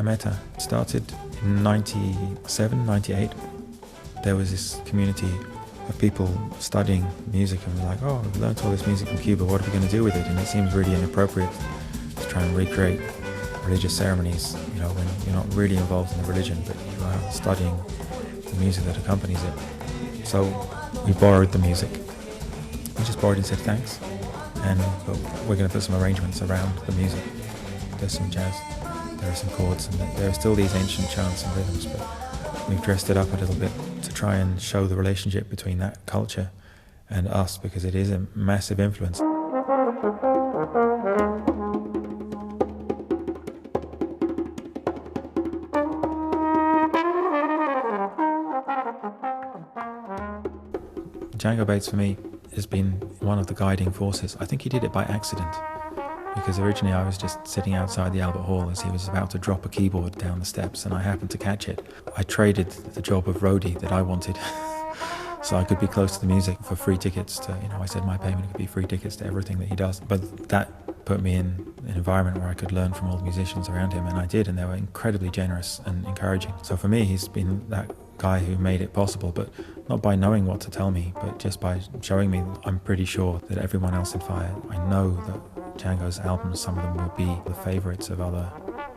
Meta started in 97, 98. There was this community of people studying music and were like, oh, we've learned all this music from Cuba, what are we going to do with it? And it seems really inappropriate to try and recreate religious ceremonies, you know, when you're not really involved in the religion, but you are studying the music that accompanies it. So we borrowed the music. We just borrowed and said thanks, but we're going to put some arrangements around the music. There's some jazz, there are some chords, and there are still these ancient chants and rhythms, but we've dressed it up a little bit to try and show the relationship between that culture and us, because it is a massive influence. Django Bates for me has been one of the guiding forces. I think he did it by accident, because originally I was just sitting outside the Albert Hall as he was about to drop a keyboard down the steps, and I happened to catch it. I traded the job of roadie that I wanted so I could be close to the music for free tickets to, you know, I said my payment could be free tickets to everything that he does. But that put me in an environment where I could learn from all the musicians around him, and I did, and they were incredibly generous and encouraging. So for me, he's been that guy who made it possible, but not by knowing what to tell me, but just by showing me. I'm pretty sure that everyone else in F-Ire, I know that Django's albums, some of them will be the favourites of other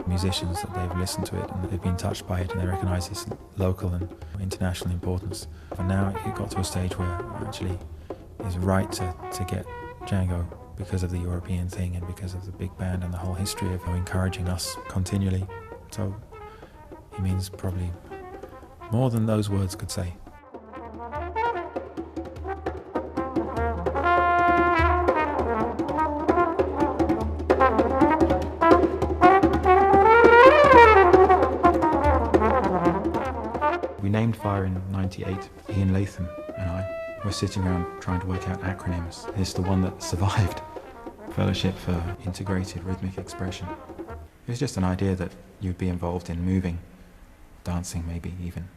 musicians, that they've listened to it and they've been touched by it and they recognise its local and international importance. And now it got to a stage where actually it's right to get Django, because of the European thing and because of the big band and the whole history of encouraging us continually. So he means probably more than those words could say. We named F-Ire in '98. Ian Latham and I were sitting around trying to work out acronyms. It's the one that survived, Fellowship for Integrated Rhythmic Expression. It was just an idea that you'd be involved in moving, dancing maybe even,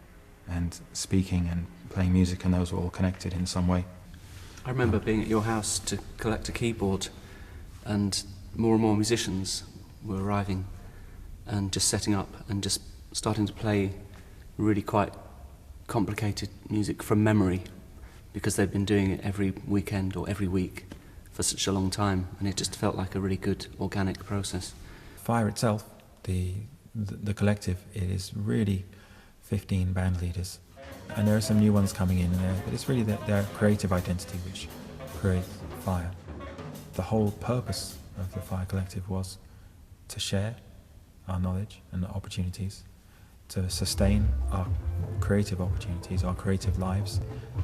and speaking and playing music, and those were all connected in some way. I remember being at your house to collect a keyboard, and more musicians were arriving and just setting up and just starting to play really quite complicated music from memory, because they'd been doing it every weekend or every week for such a long time, and it just felt like a really good organic process. F-Ire itself, the collective, it is really 15 band leaders, and there are some new ones coming in there, but it's really their creative identity which creates F-Ire. The whole purpose of the F-Ire collective was to share our knowledge and opportunities, to sustain our creative opportunities, our creative lives,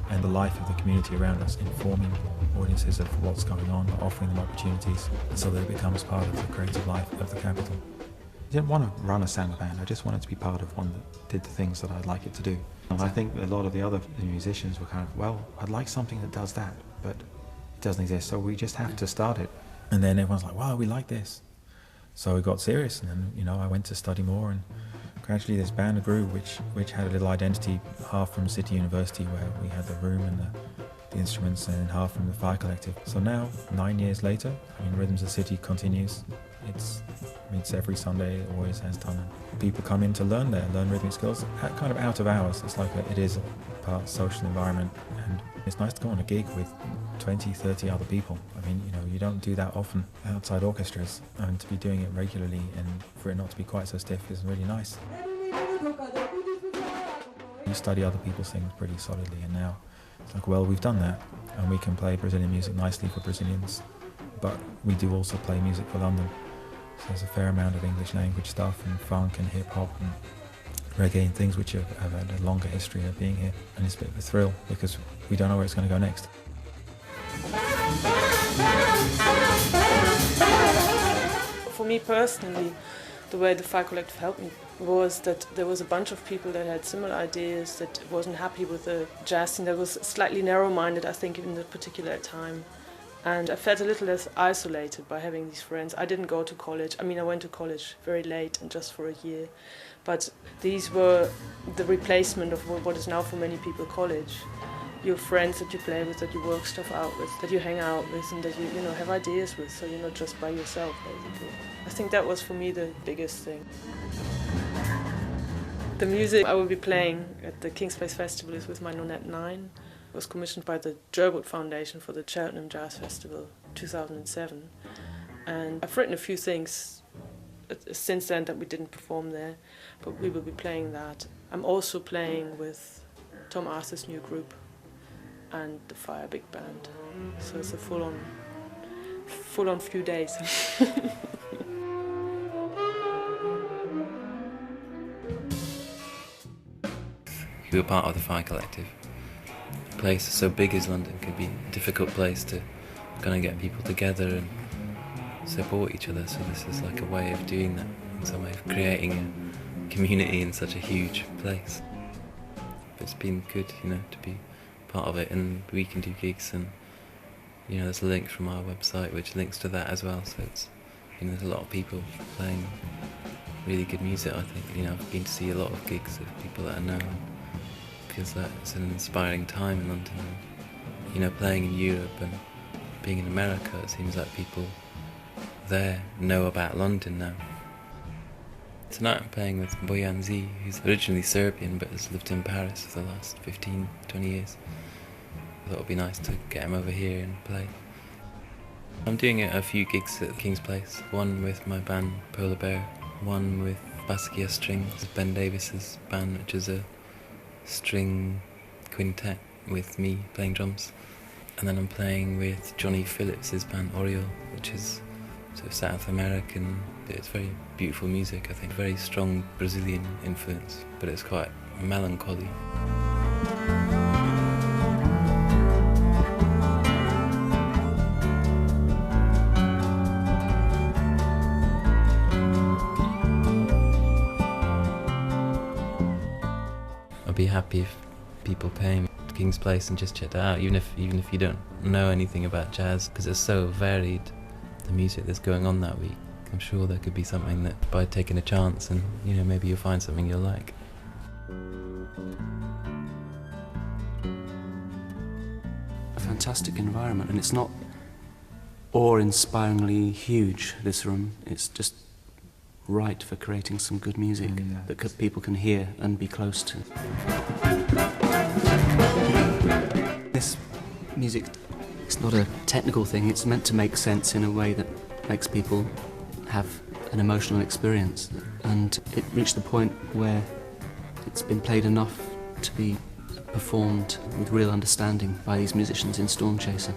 and the life of the community around us, informing audiences of what's going on, offering them opportunities, so that it becomes part of the creative life of the capital. I didn't want to run a sound band, I just wanted to be part of one that did the things that I'd like it to do. And I think a lot of the other musicians were kind of, well, I'd like something that does that, but it doesn't exist, so we just have to start it. And then everyone's like, wow, we like this. So we got serious, and then, you know, I went to study more, and gradually this band grew, which had a little identity, half from City University, where we had the room and the instruments, and half from the F-Ire collective. So now, 9 years later, I mean, Rhythms of the City continues. It's every Sunday, it always has done. People come in to learn rhythmic skills, kind of out of hours. It's like it is a part social environment, and it's nice to go on a gig with 20, 30 other people. I mean, you know, you don't do that often outside orchestras, and to be doing it regularly and for it not to be quite so stiff is really nice. You study other people's things pretty solidly, and now it's like, well, we've done that, and we can play Brazilian music nicely for Brazilians, but we do also play music for London. So there's a fair amount of English language stuff, and funk and hip-hop and reggae and things which have had a longer history of being here, and it's a bit of a thrill because we don't know where it's going to go next. For me personally, the way the F-Ire Collective helped me was that there was a bunch of people that had similar ideas, that wasn't happy with the jazz scene, that was slightly narrow-minded, I think, in that particular time. And I felt a little less isolated by having these friends. I didn't go to college. I mean, I went to college very late and just for a year. But these were the replacement of what is now for many people college. your friends that you play with, that you work stuff out with, that you hang out with, and that you know, have ideas with, so you're not just by yourself, basically. I think that was for me the biggest thing. The music I will be playing at the King's Place Festival is with my Nonette 9. It was commissioned by the Gerwood Foundation for the Cheltenham Jazz Festival 2007. And I've written a few things since then that we didn't perform there, but we will be playing that. I'm also playing with Tom Arthur's new group and the F-Ire big band. So it's a full-on few days. We were part of the F-Ire collective. A place so big as London could be a difficult place to kind of get people together and support each other, so this is like a way of doing that, in some way of creating a community in such a huge place. It's been good, you know, to be part of it, and we can do gigs, and you know, there's a link from our website which links to that as well, so it's, you know, there's a lot of people playing really good music. I think, you know, I've been to see a lot of gigs of people that I know, and it feels like it's an inspiring time in London, and, you know, playing in Europe and being in America, it seems like people there know about London now. Tonight I'm playing with Bojan Z, who's originally Serbian but has lived in Paris for the last 15-20 years. I thought it would be nice to get him over here and play. I'm doing a few gigs at King's Place, one with my band Polar Bear, one with Basquiat Strings, Ben Davis's band, which is a string quintet with me playing drums, and then I'm playing with Johnny Phillips's band Oriole, which is sort of South American. It's very beautiful music, I think, very strong Brazilian influence, but it's quite melancholy. I'd be happy if people came to King's Place and just checked it out, even if you don't know anything about jazz, because it's so varied, the music that's going on that week. I'm sure there could be something that, by taking a chance, and you know, maybe you'll find something you'll like. A fantastic environment, and it's not awe-inspiringly huge, this room. It's just right for creating some good music that people can hear and be close to. This music, it's not a technical thing, it's meant to make sense in a way that makes people have an emotional experience, and it reached the point where it's been played enough to be performed with real understanding by these musicians in Storm Chaser.